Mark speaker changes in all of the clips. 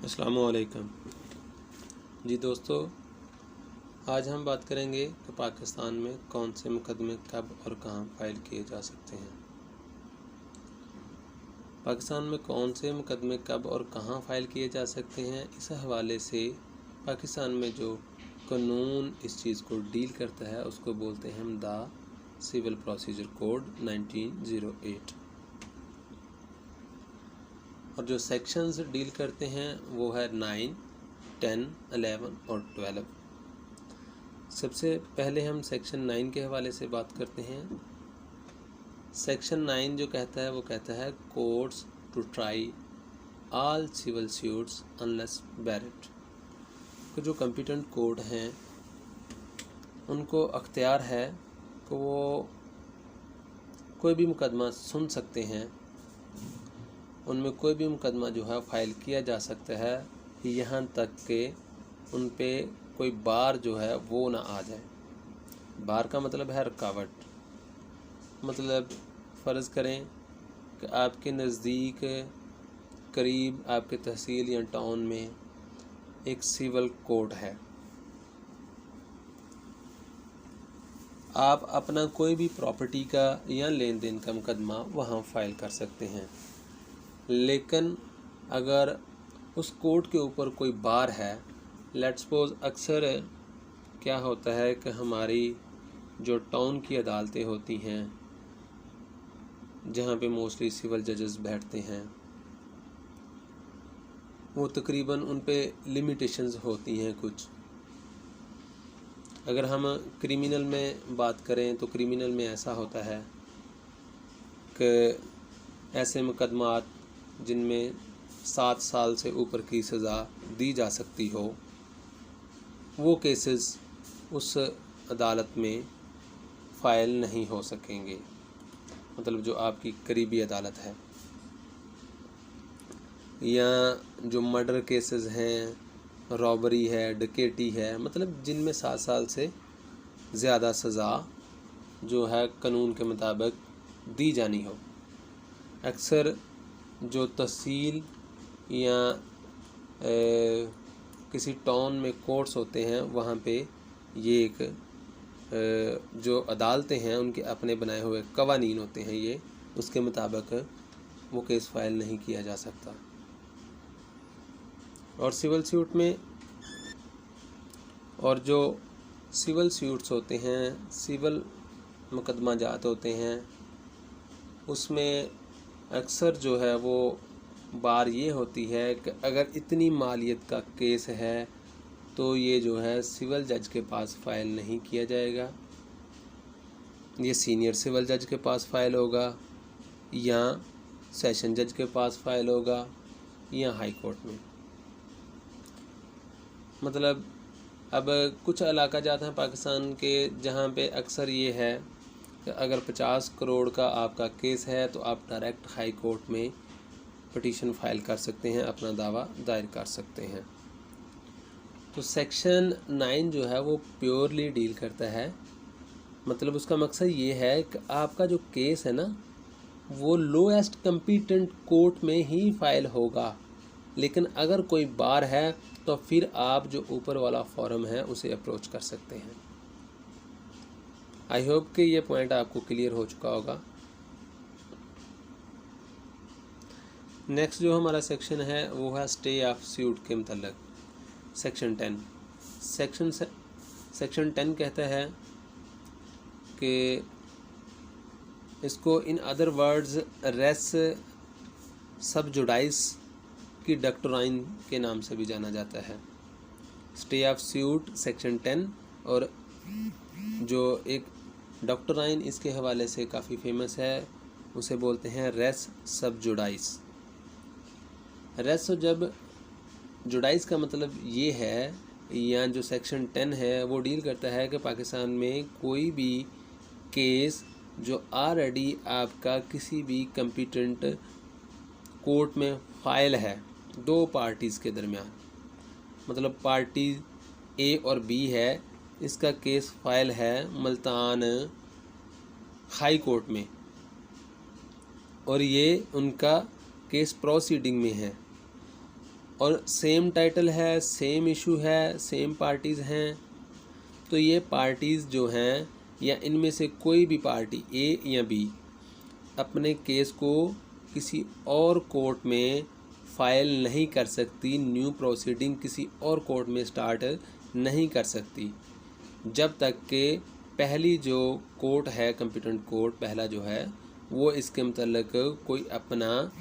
Speaker 1: अस्सलामुअलैकुम जी दोस्तों, आज हम बात करेंगे कि पाकिस्तान में कौन से मुकदमे कब और कहां फ़ाइल किए जा सकते हैं। पाकिस्तान में कौन से मुकदमे कब और कहां फ़ाइल किए जा सकते हैं, इस हवाले से पाकिस्तान में जो कानून इस चीज़ को डील करता है उसको बोलते हैं हम द सिविल प्रोसीजर कोड 1908। और जो सेक्शंस डील करते हैं वो है 9, 10, 11 और 12। सबसे पहले हम सेक्शन 9 के हवाले से बात करते हैं। सेक्शन 9 जो कहता है वो कहता है courts to try all civil suits unless barred. तो जो कॉम्पिटेंट कोर्ट हैं उनको अख्तियार है कि वो कोई भी मुकदमा सुन सकते हैं, उनमें कोई भी मुकदमा जो है फ़ाइल किया जा सकता है, यहाँ तक कि उन पे कोई बार जो है वो ना आ जाए। बार का मतलब है रुकावट। मतलब फ़र्ज़ करें कि आपके नज़दीक करीब आपके तहसील या टाउन में एक सिविल कोर्ट है, आप अपना कोई भी प्रॉपर्टी का या लेन देन का मुकदमा वहाँ फ़ाइल कर सकते हैं। लेकिन अगर उस कोर्ट के ऊपर कोई बार है, लेट्स सपोज अक्सर क्या होता है कि हमारी जो टाउन की अदालतें होती हैं जहाँ पे मोस्टली सिविल जजेस बैठते हैं, वो तकरीबन उन पे लिमिटेशंस होती हैं कुछ। अगर हम क्रिमिनल में बात करें तो क्रिमिनल में ऐसा होता है कि ऐसे मुकदमात जिनमें 7 साल से ऊपर की सज़ा दी जा सकती हो, वो केसेस उस अदालत में फ़ाइल नहीं हो सकेंगे। मतलब जो आपकी करीबी अदालत है, या जो मर्डर केसेस हैं, रॉबरी है, डकैती है, मतलब जिनमें 7 साल से ज़्यादा सज़ा जो है कानून के मुताबिक दी जानी हो। अक्सर जो तहसील या किसी टाउन में कोर्ट्स होते हैं, वहाँ पे ये एक जो अदालतें हैं उनके अपने बनाए हुए कवानीन होते हैं, ये उसके मुताबिक वो केस फाइल नहीं किया जा सकता। और सिविल सूट में, और जो सिविल सूट्स होते हैं, सिविल मुकदमा जात होते हैं, उसमें अक्सर जो है वो बार ये होती है कि अगर इतनी मालियत का केस है तो ये जो है सिविल जज के पास फ़ाइल नहीं किया जाएगा, ये सीनियर सिविल जज के पास फ़ाइल होगा, या सेशन जज के पास फ़ाइल होगा, या हाई कोर्ट में। मतलब अब कुछ इलाका जाते हैं पाकिस्तान के जहाँ पे अक्सर ये है कि अगर 50 करोड़ का आपका केस है तो आप डायरेक्ट हाई कोर्ट में पिटीशन फ़ाइल कर सकते हैं, अपना दावा दायर कर सकते हैं। तो सेक्शन 9 जो है वो प्योरली डील करता है, मतलब उसका मकसद ये है कि आपका जो केस है ना वो लोएस्ट कम्पिटेंट कोर्ट में ही फ़ाइल होगा, लेकिन अगर कोई बार है तो फिर आप जो ऊपर वाला फॉरम है उसे अप्रोच कर सकते हैं। आई होप कि ये पॉइंट आपको क्लियर हो चुका होगा। नेक्स्ट जो हमारा सेक्शन है वो है स्टे ऑफ सूट के मतलब सेक्शन 10। सेक्शन 10 कहता है कि इसको इन अदर वर्ड्स रेस सब जुडाइस की डॉक्ट्राइन के नाम से भी जाना जाता है। स्टे ऑफ सूट सेक्शन 10, और जो एक डॉक्ट्राइन इसके हवाले से काफ़ी फेमस है उसे बोलते हैं रेस सब जुडाइस। रेस जब जुडाइस का मतलब ये है, या जो सेक्शन 10 है वो डील करता है कि पाकिस्तान में कोई भी केस जो ऑलरेडी आपका किसी भी कॉम्पिटेंट कोर्ट में फ़ाइल है दो पार्टीज़ के दरमियान, मतलब पार्टी ए और बी है, इसका केस फाइल है मुल्तान हाई कोर्ट में और ये उनका केस प्रोसीडिंग में है, और सेम टाइटल है, सेम इशू है, सेम पार्टीज़ हैं, तो ये पार्टीज़ जो हैं या इनमें से कोई भी पार्टी ए या बी अपने केस को किसी और कोर्ट में फ़ाइल नहीं कर सकती, न्यू प्रोसीडिंग किसी और कोर्ट में स्टार्ट नहीं कर सकती जब तक कि पहली जो कोर्ट है, कंपिटेंट कोर्ट पहला जो है, वो इसके मतलब कोई अपना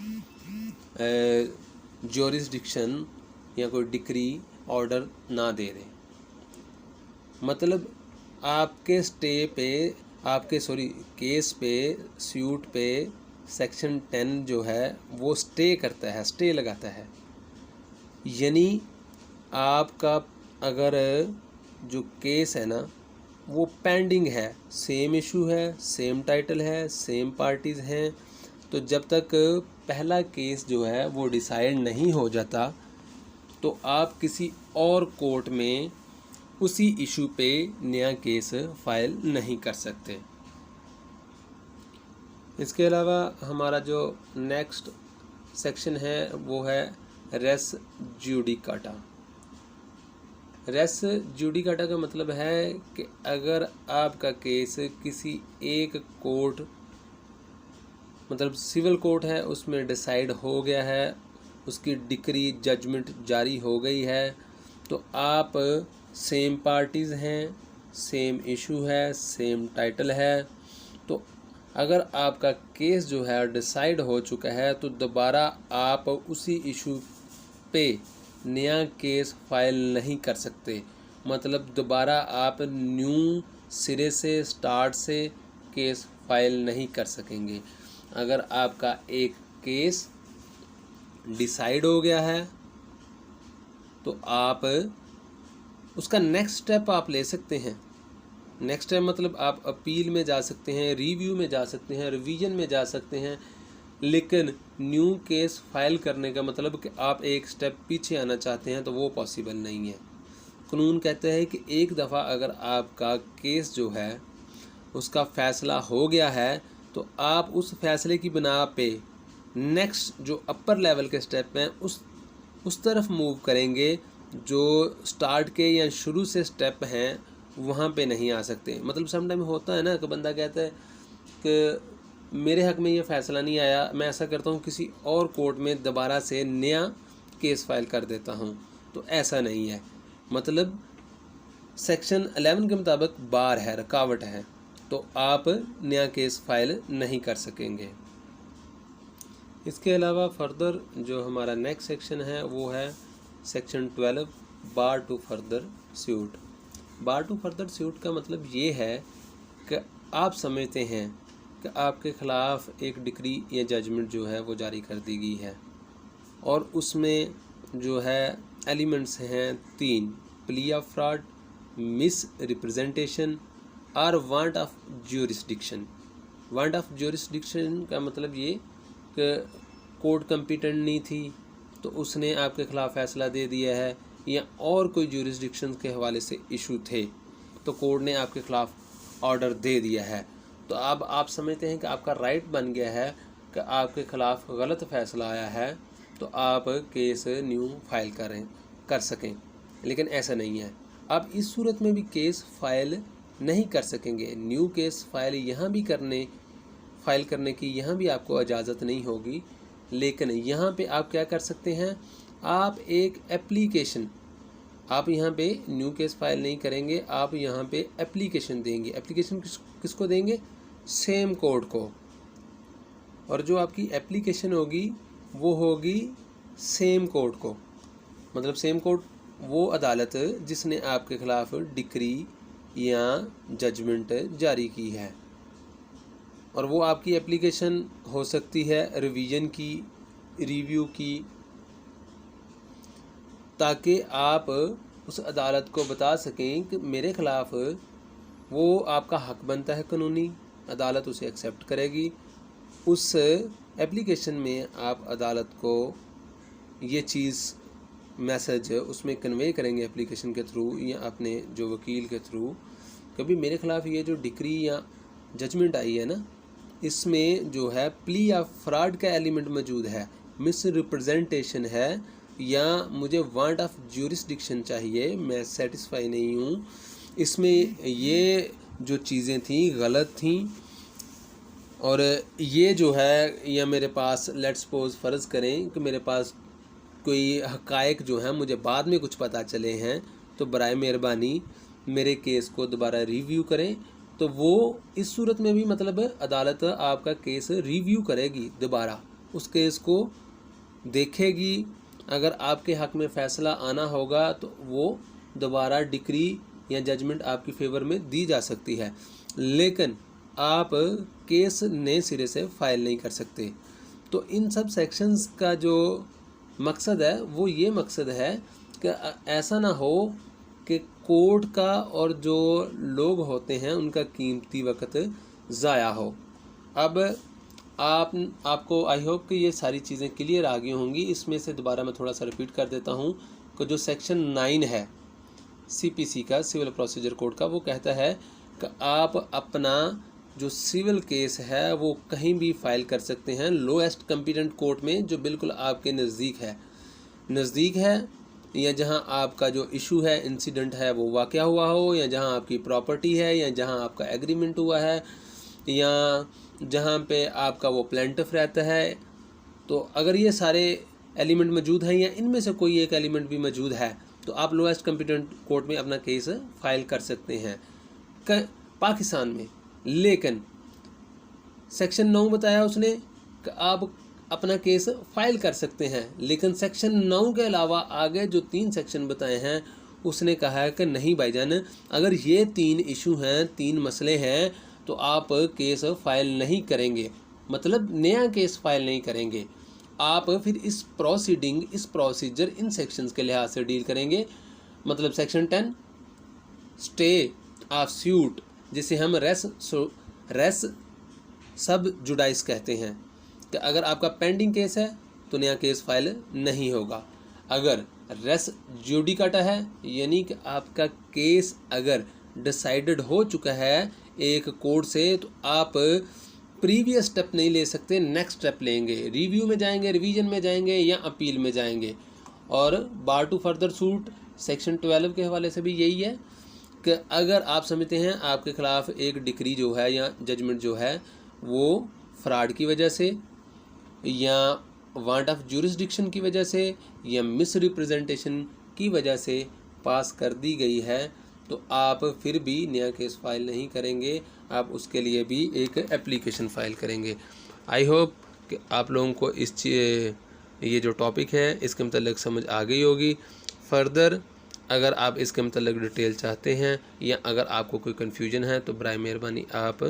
Speaker 1: ज्यूरिसडिक्शन या कोई डिक्री ऑर्डर ना दे दे। मतलब आपके स्टे पे, आपके केस पे, सूट पे सेक्शन 10 जो है वो स्टे करता है, स्टे लगाता है। यानी आपका अगर जो केस है ना वो पेंडिंग है, सेम इशू है, सेम टाइटल है, सेम पार्टीज़ हैं, तो जब तक पहला केस जो है वो डिसाइड नहीं हो जाता तो आप किसी और कोर्ट में उसी इशू पे नया केस फाइल नहीं कर सकते। इसके अलावा हमारा जो नेक्स्ट सेक्शन है वो है रेस जुडिकाटा। रेस जुडिकाटा का मतलब है कि अगर आपका केस किसी एक कोर्ट, मतलब सिविल कोर्ट है, उसमें डिसाइड हो गया है, उसकी डिक्री जजमेंट जारी हो गई है, तो आप सेम पार्टीज़ हैं, सेम इशू है, सेम टाइटल है, तो अगर आपका केस जो है डिसाइड हो चुका है तो दोबारा आप उसी इशू पे नया केस फाइल नहीं कर सकते। मतलब दोबारा आप न्यू सिरे से, स्टार्ट से केस फाइल नहीं कर सकेंगे। अगर आपका एक केस डिसाइड हो गया है तो आप उसका नेक्स्ट स्टेप आप ले सकते हैं। नेक्स्ट स्टेप मतलब आप अपील में जा सकते हैं, रिव्यू में जा सकते हैं, रिवीजन में जा सकते हैं, लेकिन न्यू केस फाइल करने का मतलब कि आप एक स्टेप पीछे आना चाहते हैं तो वो पॉसिबल नहीं है। कानून कहते हैं कि एक दफ़ा अगर आपका केस जो है उसका फ़ैसला हो गया है तो आप उस फैसले की बिना पे नेक्स्ट जो अपर लेवल के स्टेप हैं उस तरफ मूव करेंगे, जो स्टार्ट के या शुरू से स्टेप हैं वहाँ पे नहीं आ सकते। मतलब समटाइम होता है ना कि बंदा कहता है कि मेरे हक़ में ये फ़ैसला नहीं आया, मैं ऐसा करता हूँ किसी और कोर्ट में दोबारा से नया केस फाइल कर देता हूँ, तो ऐसा नहीं है। मतलब सेक्शन 11 के मुताबिक बार है, रुकावट है, तो आप नया केस फाइल नहीं कर सकेंगे। इसके अलावा फर्दर जो हमारा नेक्स्ट सेक्शन है वो है section 12 bar to further suit. Bar to further suit का मतलब ये है कि आप समझते हैं कि आपके ख़िलाफ़ एक डिक्री या जजमेंट जो है वो जारी कर दी गई है और उसमें जो है एलिमेंट्स हैं 3: plea of fraud, misrepresentation और want of jurisdiction. Want of jurisdiction का मतलब ये कि कोर्ट कंपिटेंट नहीं थी तो उसने आपके ख़िलाफ़ फ़ैसला दे दिया है, या और कोई ज्यूरिसडिक्शन के हवाले से इशू थे तो कोर्ट ने आपके ख़िलाफ़ ऑर्डर दे दिया है, तो अब आप समझते हैं कि आपका राइट बन गया है कि आपके ख़िलाफ़ गलत फ़ैसला आया है तो आप केस न्यू फाइल कर सकें। लेकिन ऐसा नहीं है, आप इस सूरत में भी केस फाइल नहीं कर सकेंगे। न्यू केस फाइल करने की यहाँ भी आपको इजाज़त नहीं होगी, लेकिन यहाँ पे आप क्या कर सकते हैं, आप एक एप्लीकेशन, आप यहाँ पे न्यू केस फाइल नहीं करेंगे, आप यहाँ पे एप्लीकेशन देंगे। एप्लीकेशन किसको देंगे? सेम कोर्ट को। और जो आपकी एप्लीकेशन होगी वो होगी सेम कोर्ट को। मतलब सेम कोर्ट वो अदालत जिसने आपके ख़िलाफ़ डिक्री या जजमेंट जारी की है, और वो आपकी एप्लीकेशन हो सकती है रिवीजन की, रिव्यू की, ताकि आप उस अदालत को बता सकें कि मेरे ख़िलाफ़ वो आपका हक़ बनता है कानूनी, अदालत उसे एक्सेप्ट करेगी। उस एप्लीकेशन में आप अदालत को ये चीज़ मैसेज उसमें कन्वे करेंगे एप्लीकेशन के थ्रू या अपने जो वकील के थ्रू, कभी मेरे ख़िलाफ़ ये जो डिक्री या जजमेंट आई है ना, इसमें जो है प्ली ऑफ फ्रॉड का एलिमेंट मौजूद है, मिस रिप्रेजेंटेशन है, या मुझे वांट ऑफ ज्यूरिसडिक्शन चाहिए, मैं सेटिस्फाई नहीं हूँ, इसमें ये जो चीज़ें थी गलत थी और ये जो है, या मेरे पास लेट्स सपोज फ़र्ज़ करें कि मेरे पास कोई हक़ाइक़ जो हैं मुझे बाद में कुछ पता चले हैं, तो बराए मेहरबानी मेरे केस को दोबारा रिव्यू करें। तो वो इस सूरत में भी मतलब अदालत आपका केस रिव्यू करेगी, दोबारा उस केस को देखेगी। अगर आपके हक़ में फ़ैसला आना होगा तो वो दोबारा डिक्री या जजमेंट आपकी फ़ेवर में दी जा सकती है, लेकिन आप केस नए सिरे से फ़ाइल नहीं कर सकते। तो इन सब सेक्शंस का जो मकसद है वो ये मकसद है कि ऐसा ना हो कि कोर्ट का और जो लोग होते हैं उनका कीमती वक्त ज़ाया हो। अब आपको आई होप कि ये सारी चीज़ें क्लियर आ गई होंगी। इसमें से दोबारा मैं थोड़ा सा रिपीट कर देता हूँ कि जो सेक्शन 9 है CPC का, सिविल प्रोसीजर कोड का, वो कहता है कि आप अपना जो सिविल केस है वो कहीं भी फ़ाइल कर सकते हैं लोएस्ट कॉम्पिटेंट कोर्ट में, जो बिल्कुल आपके नज़दीक है, या जहां आपका जो इशू है, इंसिडेंट है, वो वाक़या हुआ हो, या जहां आपकी प्रॉपर्टी है, या जहां आपका एग्रीमेंट हुआ है, या जहां पे आपका वो प्लेंटिफ रहता है। तो अगर ये सारे एलिमेंट मौजूद हैं या इनमें से कोई एक एलिमेंट भी मौजूद है तो आप लोएस्ट कॉम्पिटेंट कोर्ट में अपना केस फाइल कर सकते हैं पाकिस्तान में। लेकिन सेक्शन 9 बताया उसने कि आप अपना केस फाइल कर सकते हैं, लेकिन सेक्शन 9 के अलावा आगे जो 3 सेक्शन बताए हैं उसने कहा है कि नहीं भाईजान, अगर ये 3 इशू हैं, 3 मसले हैं, तो आप केस फाइल नहीं करेंगे, मतलब नया केस फाइल नहीं करेंगे। आप फिर इस प्रोसीजर इन सेक्शंस के लिहाज से डील करेंगे। मतलब सेक्शन 10 स्टे ऑफ सूट, जिसे हम रेस सब जुडाइस कहते हैं, कि अगर आपका पेंडिंग केस है तो नया केस फाइल नहीं होगा। अगर रेस जुडिकाटा है, यानी कि आपका केस अगर डिसाइडेड हो चुका है एक कोर्ट से, तो आप प्रीवियस स्टेप नहीं ले सकते, नेक्स्ट स्टेप लेंगे, रिव्यू में जाएंगे, रिवीजन में जाएंगे, या अपील में जाएंगे। और बार टू फर्दर सूट सेक्शन 12 के हवाले से भी यही है कि अगर आप समझते हैं आपके ख़िलाफ़ एक डिक्री जो है या जजमेंट जो है वो फ्रॉड की वजह से, या वांट ऑफ ज्यूरिसडिक्शन की वजह से, या मिस रिप्रेजेंटेशन की वजह से पास कर दी गई है, तो आप फिर भी नया केस फाइल नहीं करेंगे, आप उसके लिए भी एक एप्लीकेशन फ़ाइल करेंगे। आई होप कि आप लोगों को ये जो टॉपिक है इसके मतलब समझ आ गई होगी। फर्दर अगर आप इसके मतलब डिटेल चाहते हैं, या अगर आपको कोई कन्फ्यूजन है, तो बराए मेहरबानी आप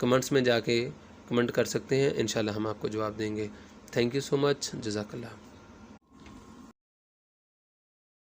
Speaker 1: कमेंट्स में जाके कमेंट कर सकते हैं, इंशाल्लाह हम आपको जवाब देंगे। थैंक यू सो मच, जज़ाकल्लाह।